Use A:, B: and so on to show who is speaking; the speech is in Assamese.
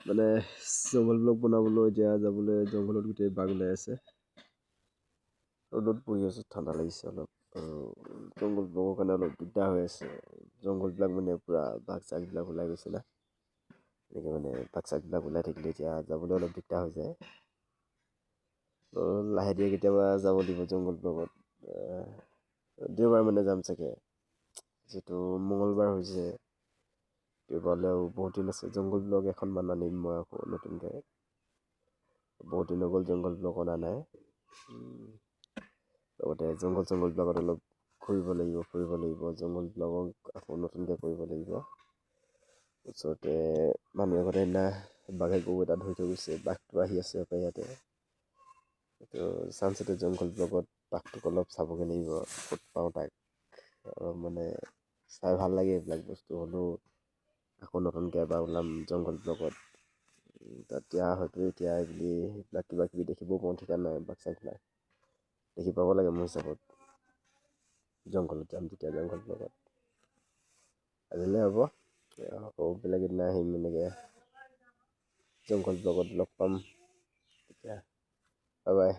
A: মানে জংঘল ব্লগ বনাবলৈ এতিয়া যাবলৈ জংঘলত গোটেই বাঘ ওলাই আছে। ৰ'দত বহি আছোঁ, ঠাণ্ডা লাগিছে অলপ। আৰু জংঘল ব্লগৰ কাৰণে অলপ দিগদাৰ হৈ আছে। জংঘলবিলাক মানে পূৰা বাঘ চাঘবিলাক ওলাই গৈছে না। এনেকৈ মানে বাঘ চাঘবিলাক ওলাই থাকিলে এতিয়া যাবলৈ অলপ দিগদাৰ হৈ যায়। লাহে ধীৰে কেতিয়াবা যাব লাগিব জংঘল ব্লগত। দেওবাৰ মানে যাম চাগে, যিটো মঙলবাৰ হৈছে। দেওবাৰলৈও বহুত দিন আছে। জংঘল ব্লগ এখনমান আনিম মই আকৌ নতুনকৈ। বহুত দিন হৈ গ'ল জংঘল ব্লগ অনা নাই। লগতে জংঘল ব্লগত অলপ ফুৰিব লাগিব। জংঘল ব্লগক আকৌ নতুনকৈ কৰিব লাগিব। ওচৰতে মানুহ এঘৰত সেইদিনা বাঘে গৰু এটা ধৰি থৈ গৈছে। বাঘটো আহি আছে আকৌ ইয়াতে। এইটো চানচিটি জংঘল ব্লগত বাঘটোক অলপ চাবগৈ লাগিব, ক'ত পাওঁ তাক। অলপ মানে চাই ভাল লাগে এইবিলাক বস্তু। হ'লেও আকৌ নতুনকৈ এবাৰ ওলাম জংঘল ব্লগত। তেতিয়া হয়তো এতিয়া বুলি সেইবিলাক কিবা কিবি দেখিবও পাওঁ, ঠিকা নাই। বাঘ চাঘবিলাক দেখি পাব লাগে মোৰ হিচাপত। জংঘলত যাম তেতিয়া জংঘল ব্লগত। আজিলৈ হ'ব, আকৌ বেলেগ এদিনা আহিম এনেকৈ জংঘল ব্লগত লগ পাম তেতিয়া। Bye bye.